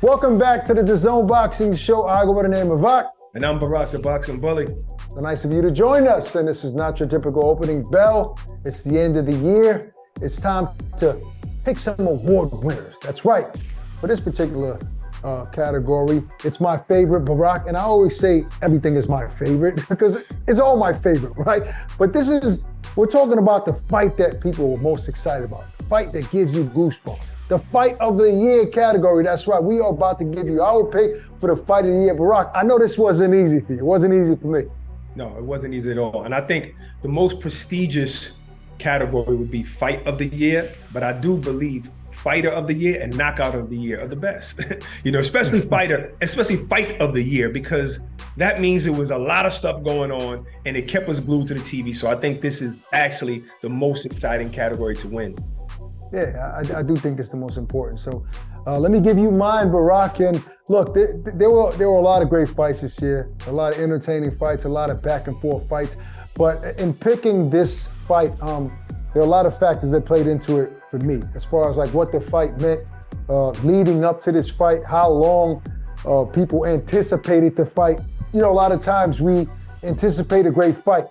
Welcome back to the DAZN Boxing Show. I go by the name of Barak. And I'm Barak, the boxing bully. So nice of you to join us. And this is not your typical opening bell. It's the end of the year. It's time to pick some award winners. That's right. For this particular category, it's my favorite, Barak. And I always say everything is my favorite because it's all my favorite, right? But we're talking about the fight that people are most excited about. The fight that gives you goosebumps. The fight of the year category. That's right. We are about to give you our pick for the fight of the year. Barak, I know this wasn't easy for you. It wasn't easy for me. No, it wasn't easy at all. And I think the most prestigious category would be fight of the year, but I do believe fighter of the year and knockout of the year are the best. Especially fight of the year, because that means there was a lot of stuff going on and it kept us glued to the TV. So I think this is actually the most exciting category to win. Yeah, I do think it's the most important. So let me give you mine, Barak. And look, there were a lot of great fights this year, a lot of entertaining fights, a lot of back and forth fights. But in picking this fight, there are a lot of factors that played into it for me, as far as like what the fight meant leading up to this fight, how long people anticipated the fight. A lot of times we anticipate a great fight.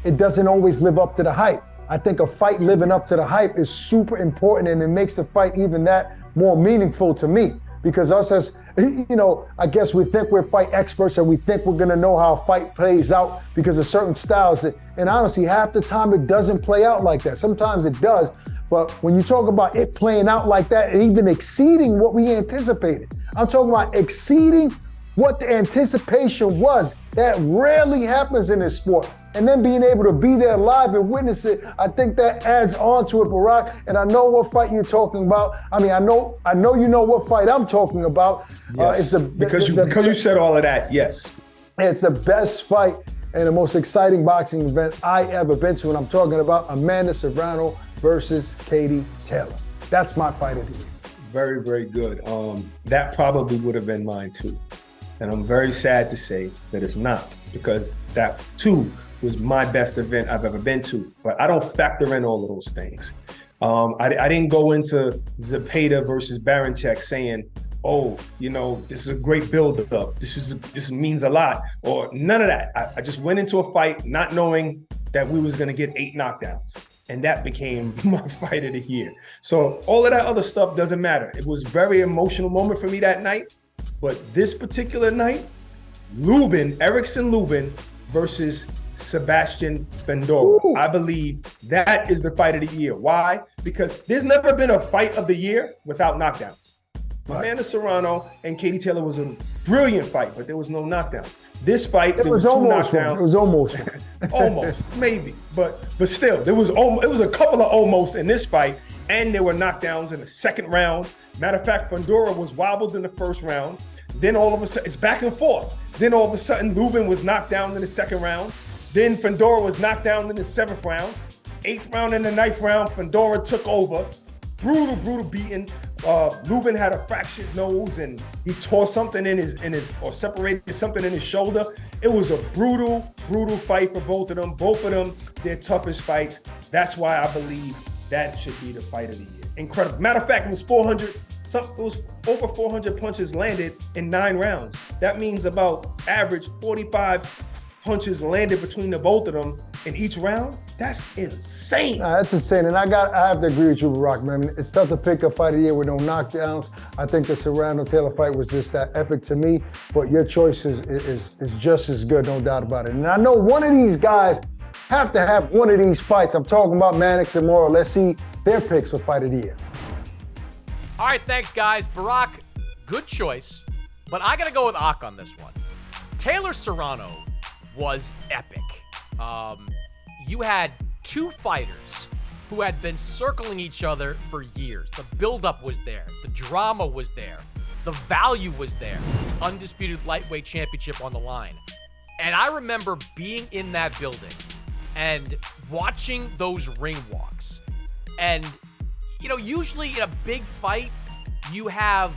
It doesn't always live up to the hype. I think a fight living up to the hype is super important, and it makes the fight even that more meaningful to me. Because us as, I guess we think we're fight experts and we think we're gonna know how a fight plays out because of certain styles. And honestly, half the time it doesn't play out like that. Sometimes it does, but when you talk about it playing out like that and even exceeding what we anticipated, I'm talking about exceeding what the anticipation was. That rarely happens in this sport. And then being able to be there live and witness it, I think that adds on to it, Barak. And I know what fight you're talking about. I mean, I know you know what fight I'm talking about. Yes, because you said all of that, yes. It's the best fight and the most exciting boxing event I ever been to. And I'm talking about Serrano versus Katie Taylor. That's my fight of the year. Very, very good. That probably would have been mine too. And I'm very sad to say that it's not, because that too was my best event I've ever been to. But I don't factor in all of those things. I didn't go into Zepeda versus Baranchek saying, oh, this is a great build-up. This means a lot, or none of that. I just went into a fight not knowing that we was gonna get 8 knockdowns. And that became my fight of the year. So all of that other stuff doesn't matter. It was a very emotional moment for me that night. But this particular night, Erickson Lubin versus Sebastian Fundora. Ooh. I believe that is the fight of the year. Why? Because there's never been a fight of the year without knockdowns. Right. Amanda Serrano and Katie Taylor was a brilliant fight, but there was no knockdowns. This fight, there was 2 knockdowns. It was almost. Almost, maybe. But still, it was a couple of almost in this fight, and there were knockdowns in the second round. Matter of fact, Fundora was wobbled in the first round. Then all of a sudden, it's back and forth. Then all of a sudden, Lubin was knocked down in the second round. Then Fundora was knocked down in the 7th round. 8th round and the 9th round, Fundora took over. Brutal beating. Lubin had a fractured nose and he tore something or separated something in his shoulder. It was a brutal fight for both of them. Both of them, their toughest fights. That's why I believe that should be the fight of the year. Incredible. Matter of fact, it was over 400 punches landed in 9 rounds. That means about average 45 punches landed between the both of them in each round. That's insane. That's insane, and I have to agree with you, Barak, man. It's tough to pick a fight of the year with no knockdowns. I think the Serrano-Taylor fight was just that epic to me, but your choice is just as good, no doubt about it. And I know one of these guys have to have one of these fights. I'm talking about Mannix and Mora. Let's see their picks for fight of the year. All right, thanks, guys. Barak, good choice, but I got to go with Ak on this one. Taylor Serrano was epic. You had 2 fighters who had been circling each other for years. The buildup was there. The drama was there. The value was there. The undisputed lightweight championship on the line. And I remember being in that building and watching those ring walks. And, usually in a big fight, you have,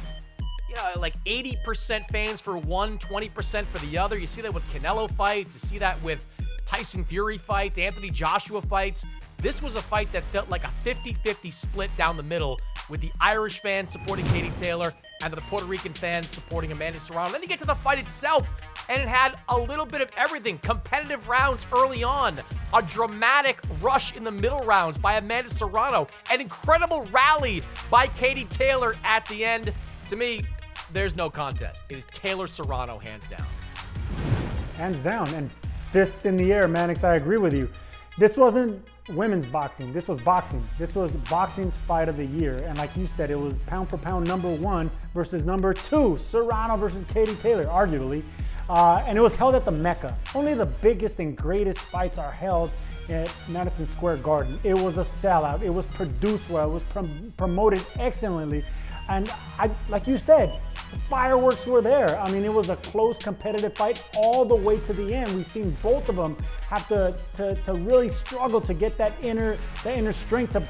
like 80% fans for one, 20% for the other. You see that with Canelo fights. You see that with Tyson Fury fights, Anthony Joshua fights. This was a fight that felt like a 50-50 split down the middle with the Irish fans supporting Katie Taylor and the Puerto Rican fans supporting Amanda Serrano. Then you get to the fight itself, and it had a little bit of everything. Competitive rounds early on, a dramatic rush in the middle rounds by Amanda Serrano, an incredible rally by Katie Taylor at the end. To me, there's no contest. It is Taylor Serrano, hands down. Hands down, and fists in the air, Mannix, I agree with you. This wasn't women's boxing, this was boxing. This was boxing's fight of the year, and like you said, it was pound for pound #1 versus #2, Serrano versus Katie Taylor, arguably. And it was held at the Mecca. Only the biggest and greatest fights are held at Madison Square Garden. It was a sellout, it was produced well, it was promoted excellently, and like you said, the fireworks were there. I mean, it was a close, competitive fight all the way to the end. We've seen both of them have to really struggle to get that inner strength to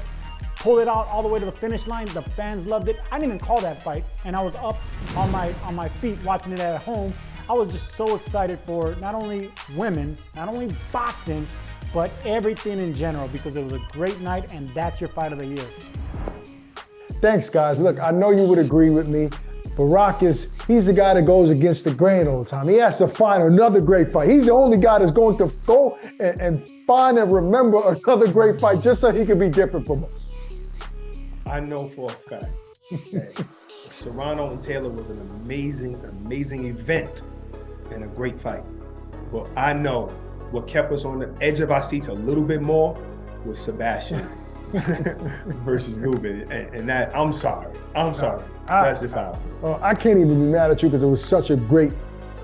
pull it out all the way to the finish line. The fans loved it. I didn't even call that fight, and I was up on my feet watching it at home. I was just so excited for not only women, not only boxing, but everything in general, because it was a great night, and that's your fight of the year. Thanks, guys. Look, I know you would agree with me. Barak he's the guy that goes against the grain all the time. He has to find another great fight. He's the only guy that's going to go and find and remember another great fight just so he can be different from us. I know for a fact that Serrano and Taylor was an amazing event and a great fight. But I know what kept us on the edge of our seats a little bit more was Sebastian versus Lubin. And that, I'm sorry. That's just how I feel. Well, I can't even be mad at you because it was such a great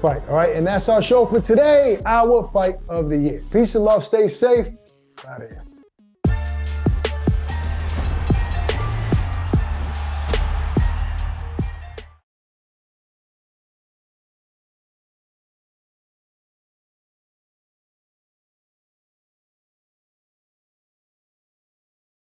fight, all right? And that's our show for today, our fight of the year. Peace and love, stay safe. Out of here.